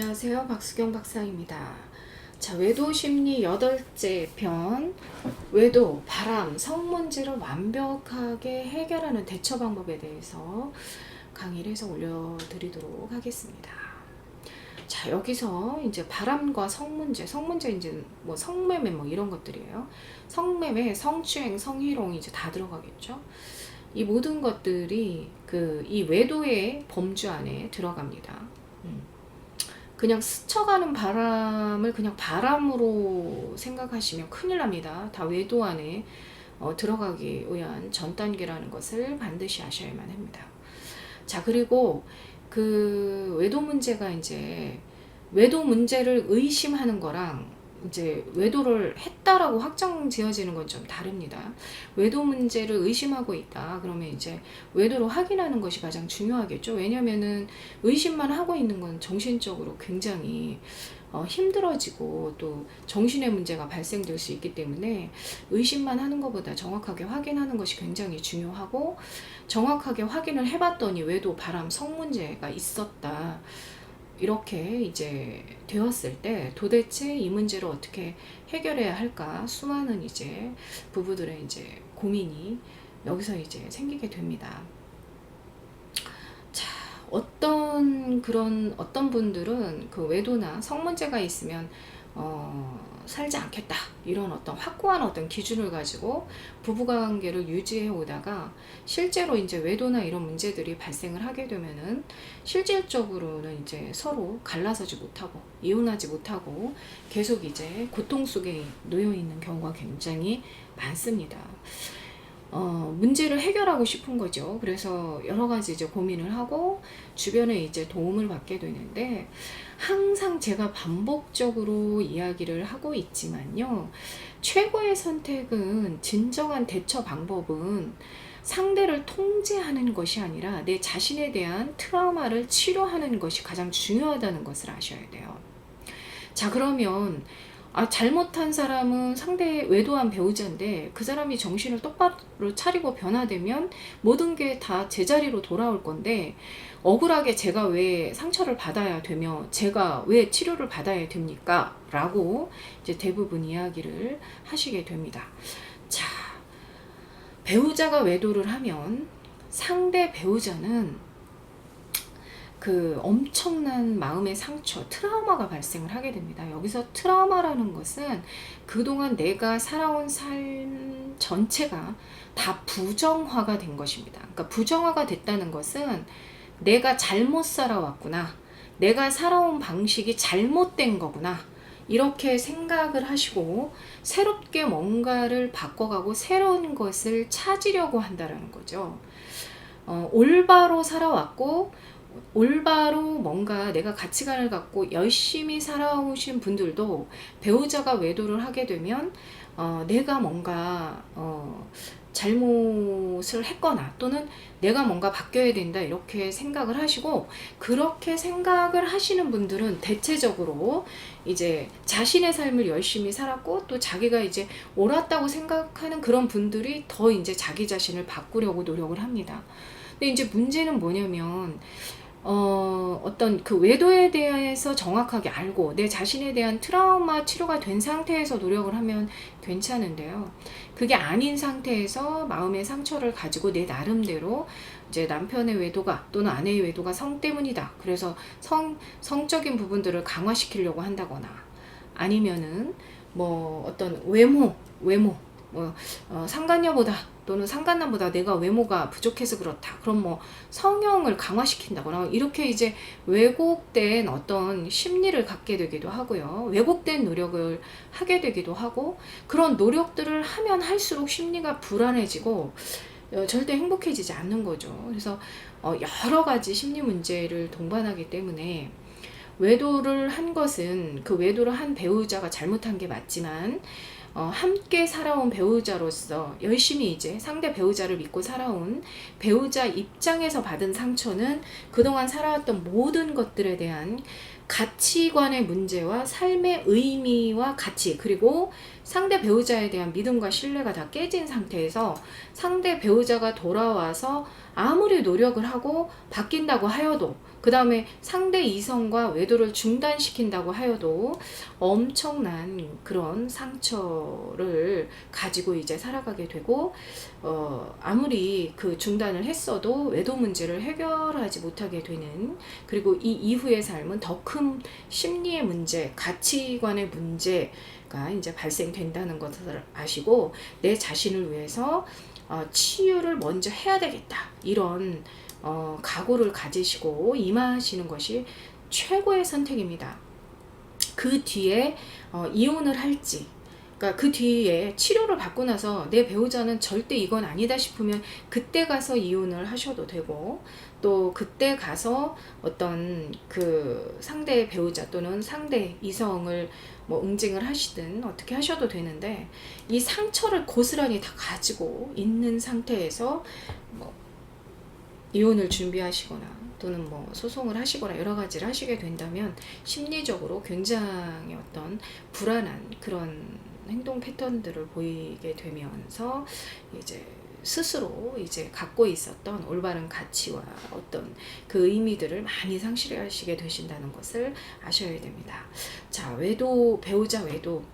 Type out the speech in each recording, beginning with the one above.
안녕하세요. 박수경 박사입니다. 자, 외도 심리 8째 편, 외도, 바람, 성 문제를 완벽하게 해결하는 대처 방법에 대해서 강의를 해서 올려드리도록 하겠습니다. 자, 여기서 이제 바람과 성 문제 이제 뭐 성매매 뭐 이런 것들이에요. 성매매, 성추행, 성희롱 이제 다 들어가겠죠. 이 모든 것들이 이 외도의 범주 안에 들어갑니다. 그냥 스쳐가는 바람을 그냥 바람으로 생각하시면 큰일 납니다. 다 외도 안에 들어가기 위한 전 단계라는 것을 반드시 아셔야만 합니다. 자, 그리고 그 외도 문제가 이제 외도 문제를 의심하는 거랑 이제 외도를 했다라고 확정 지어지는 건 좀 다릅니다. 외도 문제를 의심하고 있다. 그러면 이제 외도로 확인하는 것이 가장 중요하겠죠. 왜냐면은 의심만 하고 있는 건 정신적으로 굉장히 힘들어지고 또 정신의 문제가 발생될 수 있기 때문에 의심만 하는 것보다 정확하게 확인하는 것이 굉장히 중요하고, 정확하게 확인을 해봤더니 외도, 바람, 성 문제가 있었다. 이렇게 이제 되었을 때 도대체 이 문제를 어떻게 해결해야 할까? 수많은 이제 부부들의 이제 고민이 여기서 이제 생기게 됩니다. 자, 어떤 분들은 그 외도나 성 문제가 있으면 살지 않겠다, 이런 어떤 확고한 어떤 기준을 가지고 부부관계를 유지해 오다가 실제로 이제 외도나 이런 문제들이 발생을 하게 되면은 실질적으로는 이제 서로 갈라서지 못하고 이혼하지 못하고 계속 이제 고통 속에 놓여 있는 경우가 굉장히 많습니다. 문제를 해결하고 싶은 거죠. 그래서 여러 가지 이제 고민을 하고 주변에 이제 도움을 받게 되는데, 항상 제가 반복적으로 이야기를 하고 있지만요. 최고의 선택은, 진정한 대처 방법은 상대를 통제하는 것이 아니라 내 자신에 대한 트라우마를 치료하는 것이 가장 중요하다는 것을 아셔야 돼요. 자, 그러면 잘못한 사람은 상대 외도한 배우자인데 그 사람이 정신을 똑바로 차리고 변화되면 모든 게 다 제자리로 돌아올 건데, 억울하게 제가 왜 상처를 받아야 되며 제가 왜 치료를 받아야 됩니까? 라고 이제 대부분 이야기를 하시게 됩니다. 자, 배우자가 외도를 하면 상대 배우자는 그 엄청난 마음의 상처, 트라우마가 발생을 하게 됩니다. 여기서 트라우마라는 것은 그동안 내가 살아온 삶 전체가 다 부정화가 된 것입니다. 그러니까 부정화가 됐다는 것은 내가 잘못 살아왔구나, 내가 살아온 방식이 잘못된 거구나, 이렇게 생각을 하시고 새롭게 뭔가를 바꿔가고 새로운 것을 찾으려고 한다는 거죠. 올바로 살아왔고 올바로 뭔가 내가 가치관을 갖고 열심히 살아오신 분들도 배우자가 외도를 하게 되면 내가 뭔가 잘못을 했거나 또는 내가 뭔가 바뀌어야 된다, 이렇게 생각을 하시고, 그렇게 생각을 하시는 분들은 대체적으로 이제 자신의 삶을 열심히 살았고 또 자기가 이제 옳았다고 생각하는 그런 분들이 더 이제 자기 자신을 바꾸려고 노력을 합니다. 근데 이제 문제는 뭐냐면 어떤 그 외도에 대해서 정확하게 알고 내 자신에 대한 트라우마 치료가 된 상태에서 노력을 하면 괜찮은데요. 그게 아닌 상태에서 마음의 상처를 가지고 내 나름대로 이제 남편의 외도가 또는 아내의 외도가 성 때문이다, 그래서 성적인 부분들을 강화시키려고 한다거나, 아니면은 뭐 어떤 외모 상간녀보다 또는 상간남보다 내가 외모가 부족해서 그렇다, 그럼 뭐 성형을 강화시킨다거나, 이렇게 이제 왜곡된 어떤 심리를 갖게 되기도 하고요. 왜곡된 노력을 하게 되기도 하고, 그런 노력들을 하면 할수록 심리가 불안해지고 절대 행복해지지 않는 거죠. 그래서 여러 가지 심리 문제를 동반하기 때문에 외도를 한 것은 그 외도를 한 배우자가 잘못한 게 맞지만, 함께 살아온 배우자로서 열심히 이제 상대 배우자를 믿고 살아온 배우자 입장에서 받은 상처는 그동안 살아왔던 모든 것들에 대한 가치관의 문제와 삶의 의미와 가치, 그리고 상대 배우자에 대한 믿음과 신뢰가 다 깨진 상태에서 상대 배우자가 돌아와서 아무리 노력을 하고 바뀐다고 하여도, 그 다음에 상대 이성과 외도를 중단시킨다고 하여도 엄청난 그런 상처를 가지고 이제 살아가게 되고, 아무리 그 중단을 했어도 외도 문제를 해결하지 못하게 되는, 그리고 이 이후의 삶은 더 큰 심리의 문제, 가치관의 문제가 이제 발생된다는 것을 아시고, 내 자신을 위해서 치유를 먼저 해야 되겠다, 이런 각오를 가지시고 임하시는 것이 최고의 선택입니다. 그 뒤에 이혼을 할지, 그러니까 그 뒤에 치료를 받고 나서 내 배우자는 절대 이건 아니다 싶으면 그때 가서 이혼을 하셔도 되고, 또 그때 가서 어떤 그 상대 배우자 또는 상대 이성을 뭐 응징을 하시든 어떻게 하셔도 되는데, 이 상처를 고스란히 다 가지고 있는 상태에서 뭐 이혼을 준비하시거나 또는 뭐 소송을 하시거나 여러 가지를 하시게 된다면 심리적으로 굉장히 어떤 불안한 그런 행동 패턴들을 보이게 되면서 이제 스스로 이제 갖고 있었던 올바른 가치와 어떤 그 의미들을 많이 상실하시게 되신다는 것을 아셔야 됩니다. 자, 외도, 배우자 외도,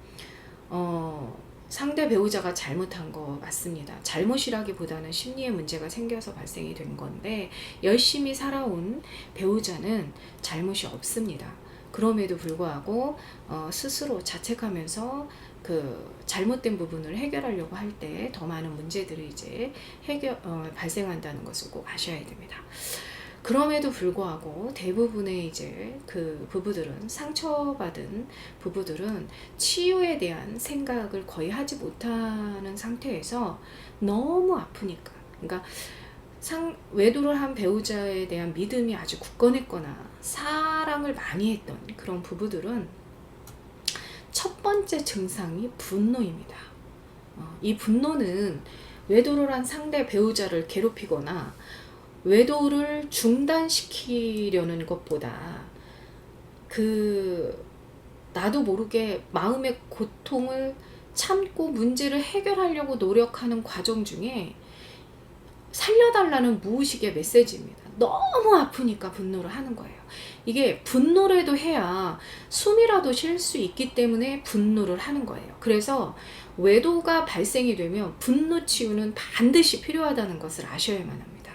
상대 배우자가 잘못한 거 맞습니다. 잘못이라기보다는 심리의 문제가 생겨서 발생이 된 건데, 열심히 살아온 배우자는 잘못이 없습니다. 그럼에도 불구하고 스스로 자책하면서 그 잘못된 부분을 해결하려고 할 때 더 많은 문제들이 이제 발생한다는 것을 꼭 아셔야 됩니다. 그럼에도 불구하고 대부분의 이제 그 부부들은, 상처받은 부부들은 치유에 대한 생각을 거의 하지 못하는 상태에서 너무 아프니까, 그러니까 외도를 한 배우자에 대한 믿음이 아주 굳건했거나 사랑을 많이 했던 그런 부부들은 첫 번째 증상이 분노입니다. 이 분노는 외도를 한 상대 배우자를 괴롭히거나 외도를 중단시키려는 것보다 나도 모르게 마음의 고통을 참고 문제를 해결하려고 노력하는 과정 중에 살려달라는 무의식의 메시지입니다. 너무 아프니까 분노를 하는 거예요. 이게 분노라도 해야 숨이라도 쉴 수 있기 때문에 분노를 하는 거예요. 그래서 외도가 발생이 되면 분노 치유는 반드시 필요하다는 것을 아셔야만 합니다.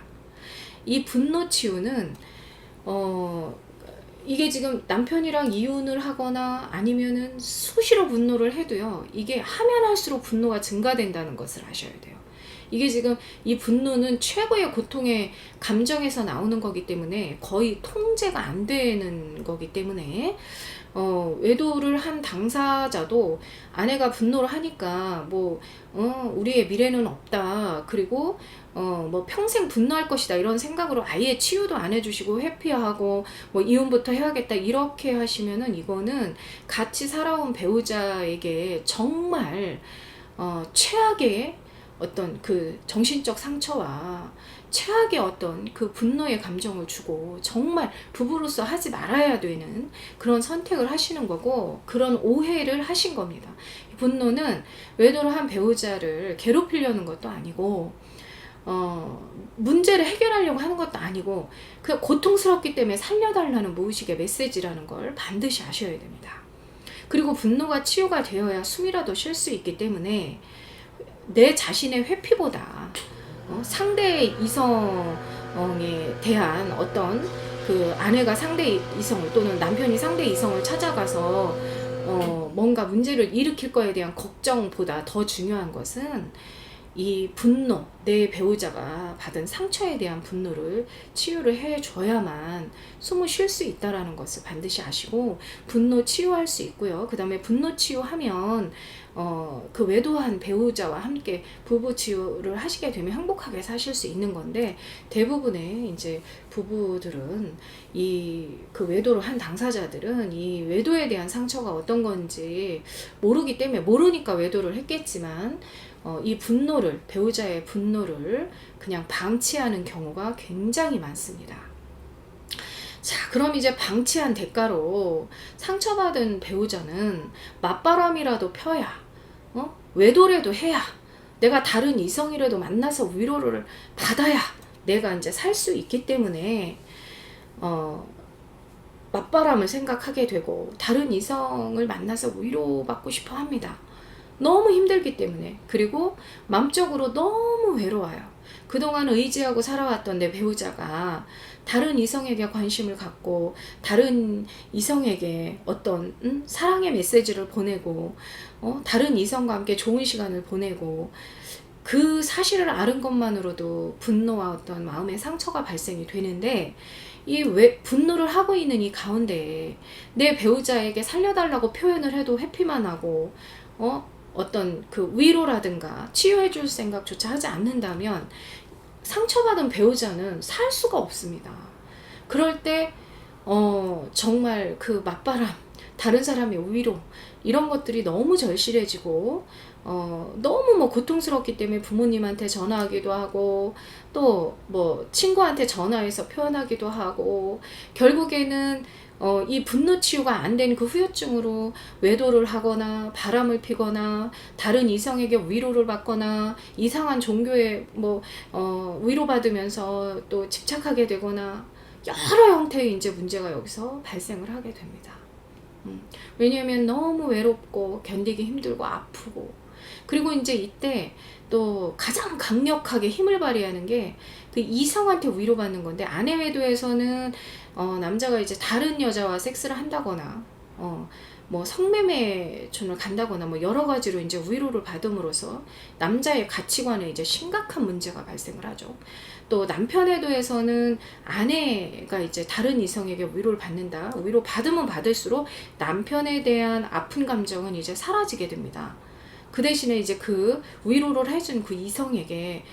이 분노 치유는 이게 지금 남편이랑 이혼을 하거나 아니면은 수시로 분노를 해도요, 이게 하면 할수록 분노가 증가된다는 것을 아셔야 돼요. 이게 지금 이 분노는 최고의 고통의 감정에서 나오는 거기 때문에 거의 통제가 안 되는 거기 때문에 외도를 한 당사자도 아내가 분노를 하니까 우리의 미래는 없다, 그리고 뭐 평생 분노할 것이다, 이런 생각으로 아예 치유도 안 해주시고 회피하고 뭐 이혼부터 해야겠다 이렇게 하시면은, 이거는 같이 살아온 배우자에게 정말 최악의 어떤 그 정신적 상처와 최악의 어떤 그 분노의 감정을 주고 정말 부부로서 하지 말아야 되는 그런 선택을 하시는 거고, 그런 오해를 하신 겁니다. 분노는 외도를 한 배우자를 괴롭히려는 것도 아니고 문제를 해결하려고 하는 것도 아니고, 그냥 고통스럽기 때문에 살려달라는 무의식의 메시지라는 걸 반드시 아셔야 됩니다. 그리고 분노가 치유가 되어야 숨이라도 쉴 수 있기 때문에 내 자신의 회피보다 상대 이성에 대한 어떤 그 아내가 상대 이성을 또는 남편이 상대 이성을 찾아가서 뭔가 문제를 일으킬 거에 대한 걱정보다 더 중요한 것은 이 분노, 내 배우자가 받은 상처에 대한 분노를 치유를 해줘야만 숨을 쉴 수 있다라는 것을 반드시 아시고, 분노 치유할 수 있고요. 그 다음에 분노 치유하면 그 외도한 배우자와 함께 부부 치유를 하시게 되면 행복하게 사실 수 있는 건데, 대부분의 이제 부부들은 그 외도를 한 당사자들은 이 외도에 대한 상처가 어떤 건지 모르기 때문에, 모르니까 외도를 했겠지만 이 분노를, 배우자의 분노를 그냥 방치하는 경우가 굉장히 많습니다. 자, 그럼 이제 방치한 대가로 상처받은 배우자는 맞바람이라도 펴야, 외도라도 해야, 내가 다른 이성이라도 만나서 위로를 받아야 내가 이제 살 수 있기 때문에 맞바람을 생각하게 되고 다른 이성을 만나서 위로받고 싶어 합니다. 너무 힘들기 때문에. 그리고 마음적으로 너무 외로워요. 그동안 의지하고 살아왔던 내 배우자가 다른 이성에게 관심을 갖고 다른 이성에게 어떤 사랑의 메시지를 보내고 다른 이성과 함께 좋은 시간을 보내고 그 사실을 아는 것만으로도 분노와 어떤 마음의 상처가 발생이 되는데 이 분노를 하고 있는 이 가운데에 내 배우자에게 살려달라고 표현을 해도 회피만 하고 어떤 그 위로라든가 치유해줄 생각조차 하지 않는다면 상처받은 배우자는 살 수가 없습니다. 그럴 때 정말 그 맞바람, 다른 사람의 위로 이런 것들이 너무 절실해지고 너무 뭐 고통스럽기 때문에 부모님한테 전화하기도 하고 또 뭐 친구한테 전화해서 표현하기도 하고 결국에는 이 분노 치유가 안 된 그 후유증으로 외도를 하거나 바람을 피거나 다른 이성에게 위로를 받거나 이상한 종교에 뭐 위로받으면서 또 집착하게 되거나 여러 형태의 이제 문제가 여기서 발생을 하게 됩니다. 왜냐하면 너무 외롭고 견디기 힘들고 아프고 그리고 이제 이때 또 가장 강력하게 힘을 발휘하는 게 그 이성한테 위로받는 건데 아내 외도에서는 남자가 이제 다른 여자와 섹스를 한다거나 뭐 성매매촌을 간다거나 뭐 여러 가지로 이제 위로를 받음으로써 남자의 가치관에 이제 심각한 문제가 발생을 하죠. 또 남편 외도에서는 아내가 이제 다른 이성에게 위로를 받는다. 위로 받으면 받을수록 남편에 대한 아픈 감정은 이제 사라지게 됩니다. 그 대신에 이제 그 위로를 해준 그 이성에게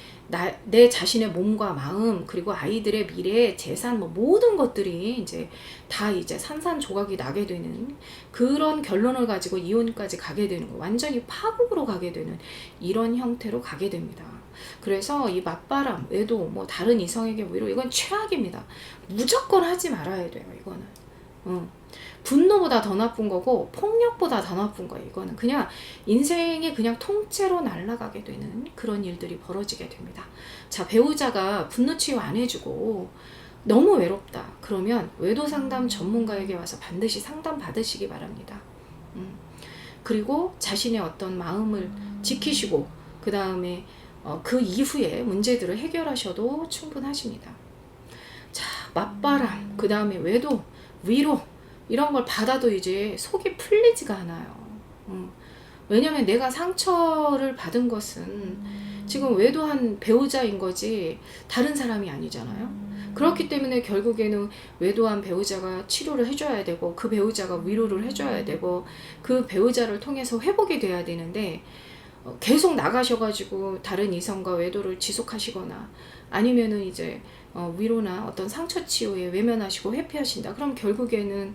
내 자신의 몸과 마음 그리고 아이들의 미래, 재산 뭐 모든 것들이 이제 다 이제 산산조각이 나게 되는 그런 결론을 가지고 이혼까지 가게 되는 거 완전히 파국으로 가게 되는 이런 형태로 가게 됩니다. 그래서 이 맞바람, 외도, 뭐 다른 이성에게 위로 이건 최악입니다. 무조건 하지 말아야 돼요. 이거는. 분노보다 더 나쁜 거고 폭력보다 더 나쁜 거예요. 이거는 그냥 인생이 그냥 통째로 날아가게 되는 그런 일들이 벌어지게 됩니다. 자, 배우자가 분노 치유 안 해주고 너무 외롭다. 그러면 외도 상담 전문가에게 와서 반드시 상담 받으시기 바랍니다. 그리고 자신의 어떤 마음을 지키시고 그 다음에 그 이후에 문제들을 해결하셔도 충분하십니다. 자, 맞바람, 그 다음에 외도, 위로 이런 걸 받아도 이제 속이 풀리지가 않아요. 왜냐면 내가 상처를 받은 것은 지금 외도한 배우자인 거지 다른 사람이 아니잖아요. 그렇기 때문에 결국에는 외도한 배우자가 치료를 해줘야 되고 그 배우자가 위로를 해줘야 되고 그 배우자를 통해서 회복이 돼야 되는데 계속 나가셔가지고 다른 이성과 외도를 지속하시거나 아니면은 이제 위로나 어떤 상처 치유에 외면하시고 회피하신다. 그럼 결국에는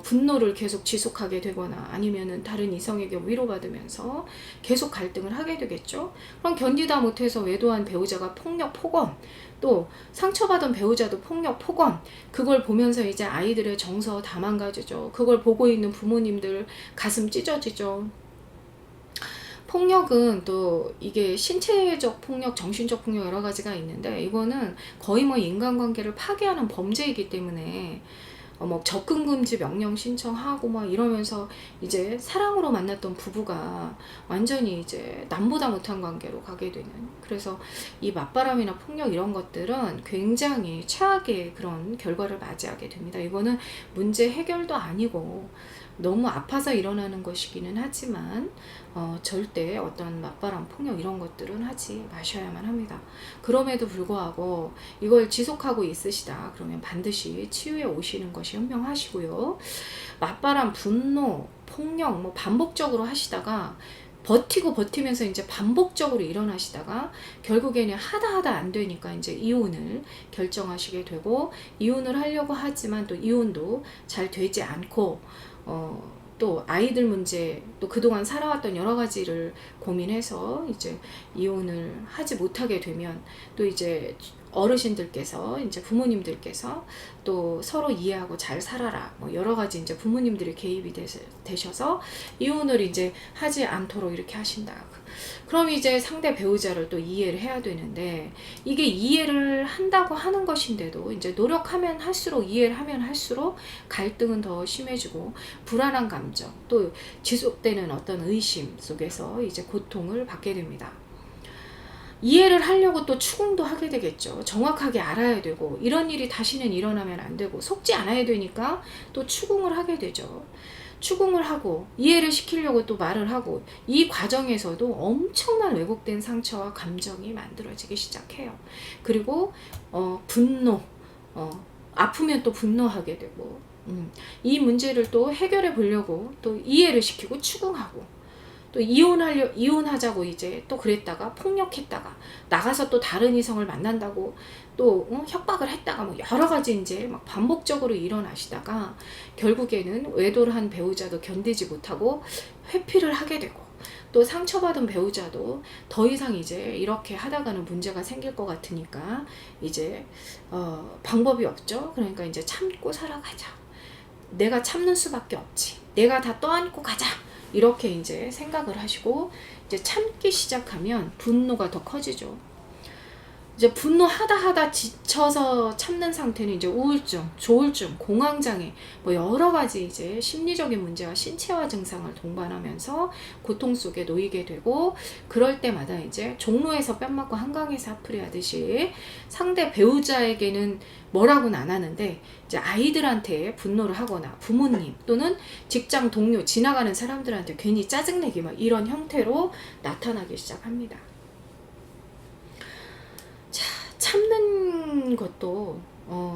분노를 계속 지속하게 되거나 아니면은 다른 이성에게 위로받으면서 계속 갈등을 하게 되겠죠. 그럼 견디다 못해서 외도한 배우자가 폭력, 폭언, 또 상처받은 배우자도 폭력, 폭언, 그걸 보면서 이제 아이들의 정서 다 망가지죠. 그걸 보고 있는 부모님들 가슴 찢어지죠. 폭력은 또 이게 신체적 폭력, 정신적 폭력 여러 가지가 있는데 이거는 거의 뭐 인간관계를 파괴하는 범죄이기 때문에 뭐 접근금지 명령 신청하고 막 이러면서 이제 사랑으로 만났던 부부가 완전히 이제 남보다 못한 관계로 가게 되는 그래서 이 맞바람이나 폭력 이런 것들은 굉장히 최악의 그런 결과를 맞이하게 됩니다. 이거는 문제 해결도 아니고 너무 아파서 일어나는 것이기는 하지만 절대 어떤 맞바람, 폭력 이런 것들은 하지 마셔야만 합니다. 그럼에도 불구하고 이걸 지속하고 있으시다 그러면 반드시 치유에 오시는 것이 현명하시고요. 맞바람, 분노, 폭력 뭐 반복적으로 하시다가 버티면서 이제 반복적으로 일어나시다가 결국에는 하다 안 되니까 이제 이혼을 결정하시게 되고 이혼을 하려고 하지만 또 이혼도 잘 되지 않고 또 아이들 문제 또 그동안 살아왔던 여러 가지를 고민해서 이제 이혼을 하지 못하게 되면 또 이제 어르신들께서 이제 부모님들께서 또 서로 이해하고 잘 살아라 뭐 여러 가지 이제 부모님들이 개입이 되셔서 이혼을 이제 하지 않도록 이렇게 하신다. 그럼 이제 상대 배우자를 또 이해를 해야 되는데 이게 이해를 한다고 하는 것인데도 이제 노력하면 할수록 이해를 하면 할수록 갈등은 더 심해지고 불안한 감정 또 지속되는 어떤 의심 속에서 이제 고통을 받게 됩니다. 이해를 하려고 또 추궁도 하게 되겠죠. 정확하게 알아야 되고 이런 일이 다시는 일어나면 안 되고 속지 않아야 되니까 또 추궁을 하게 되죠. 추궁을 하고 이해를 시키려고 또 말을 하고 이 과정에서도 엄청난 왜곡된 상처와 감정이 만들어지기 시작해요. 그리고 분노, 아프면 또 분노하게 되고 이 문제를 또 해결해 보려고 또 이해를 시키고 추궁하고 또 이혼하자고 이제 또 그랬다가 폭력했다가 나가서 또 다른 이성을 만난다고 또 협박을 했다가 뭐 여러 가지 이제 막 반복적으로 일어나시다가 결국에는 외도를 한 배우자도 견디지 못하고 회피를 하게 되고 또 상처받은 배우자도 더 이상 이제 이렇게 하다가는 문제가 생길 것 같으니까 이제 방법이 없죠. 그러니까 이제 참고 살아가자. 내가 참는 수밖에 없지. 내가 다 떠안고 가자. 이렇게 이제 생각을 하시고 이제 참기 시작하면 분노가 더 커지죠. 이제 분노하다 지쳐서 참는 상태는 이제 우울증, 조울증, 공황장애 뭐 여러 가지 이제 심리적인 문제와 신체화 증상을 동반하면서 고통 속에 놓이게 되고 그럴 때마다 이제 종로에서 뺨 맞고 한강에서 사투리 하듯이 상대 배우자에게는 뭐라고는 안 하는데 이제 아이들한테 분노를 하거나 부모님 또는 직장 동료 지나가는 사람들한테 괜히 짜증내기 막 이런 형태로 나타나기 시작합니다. 참는 것도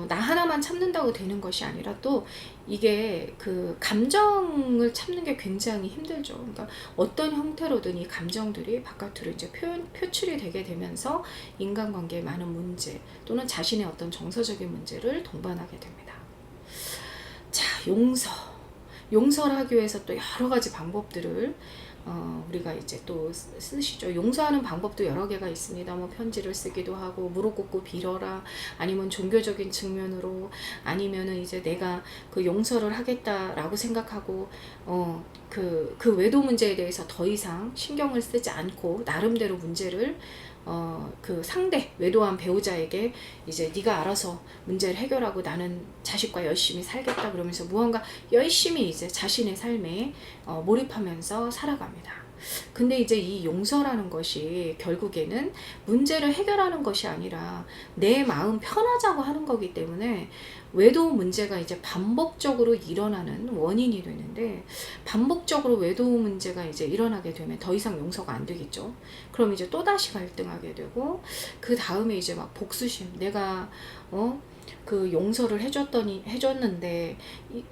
나 하나만 참는다고 되는 것이 아니라 또 이게 그 감정을 참는 게 굉장히 힘들죠. 그러니까 어떤 형태로든 이 감정들이 바깥으로 이제 표출이 되게 되면서 인간관계에 많은 문제 또는 자신의 어떤 정서적인 문제를 동반하게 됩니다. 자, 용서를 하기 위해서 또 여러 가지 방법들을 우리가 이제 또 쓰시죠. 용서하는 방법도 여러 개가 있습니다. 뭐 편지를 쓰기도 하고 무릎 꿇고 빌어라 아니면 종교적인 측면으로 아니면은 이제 내가 그 용서를 하겠다라고 생각하고 그 외도 문제에 대해서 더 이상 신경을 쓰지 않고 나름대로 문제를 그 상대 외도한 배우자에게 이제 네가 알아서 문제를 해결하고 나는 자식과 열심히 살겠다 그러면서 무언가 열심히 이제 자신의 삶에 몰입하면서 살아갑니다. 근데 이제 이 용서라는 것이 결국에는 문제를 해결하는 것이 아니라 내 마음 편하자고 하는 거기 때문에 외도 문제가 이제 반복적으로 일어나는 원인이 되는데 반복적으로 외도 문제가 이제 일어나게 되면 더 이상 용서가 안 되겠죠. 그럼 이제 또다시 갈등하게 되고 그 다음에 이제 막 복수심 내가 그 용서를 해줬는데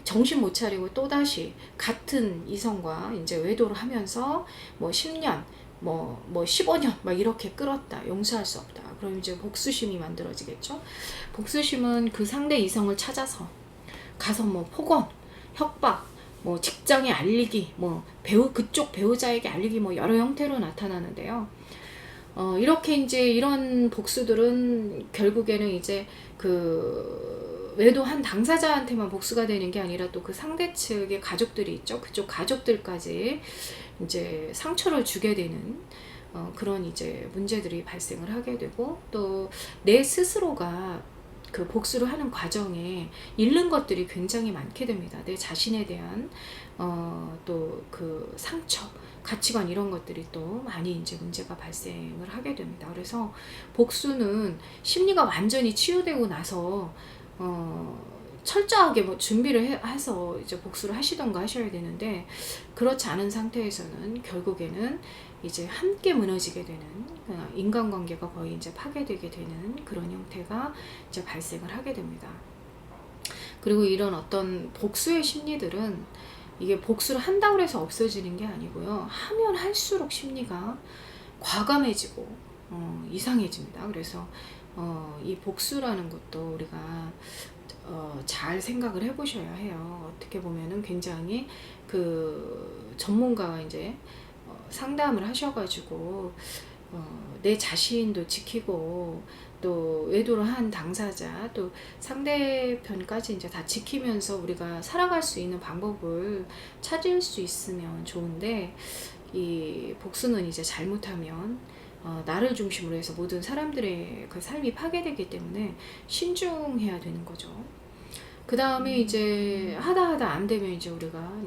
정신 못 차리고 또다시 같은 이성과 이제 외도를 하면서 뭐 10년 뭐 15년 막 이렇게 끌었다. 용서할 수 없다. 그럼 이제 복수심이 만들어지겠죠. 복수심은 그 상대 이성을 찾아서 가서 뭐 폭언, 협박, 뭐 직장에 알리기, 뭐 그쪽 배우자에게 알리기 뭐 여러 형태로 나타나는데요. 이렇게 이제 이런 복수들은 결국에는 이제 그 외도한 당사자한테만 복수가 되는 게 아니라 또 그 상대 측의 가족들이 있죠. 그쪽 가족들까지 이제 상처를 주게 되는 그런 이제 문제들이 발생을 하게 되고 또 내 스스로가 그 복수를 하는 과정에 잃는 것들이 굉장히 많게 됩니다. 내 자신에 대한 또 그 상처, 가치관 이런 것들이 또 많이 이제 문제가 발생을 하게 됩니다. 그래서 복수는 심리가 완전히 치유되고 나서 철저하게 뭐 준비를 해서 이제 복수를 하시던가 하셔야 되는데 그렇지 않은 상태에서는 결국에는 이제 함께 무너지게 되는 인간관계가 거의 이제 파괴되게 되는 그런 형태가 이제 발생을 하게 됩니다. 그리고 이런 어떤 복수의 심리들은 이게 복수를 한다고 해서 없어지는 게 아니고요. 하면 할수록 심리가 과감해지고 이상해집니다. 그래서 이 복수라는 것도 우리가 잘 생각을 해보셔야 해요. 어떻게 보면은 굉장히 그 전문가가 이제 상담을 하셔가지고 내 자신도 지키고 또 외도를 한 당사자 또 상대편까지 이제 다 지키면서 우리가 살아갈 수 있는 방법을 찾을 수 있으면 좋은데, 이 복수는 이제 잘못하면 나를 중심으로 해서 모든 사람들의 그 삶이 파괴되기 때문에 신중해야 되는 거죠. 그 다음에 이제 하다 안 되면 이제 우리가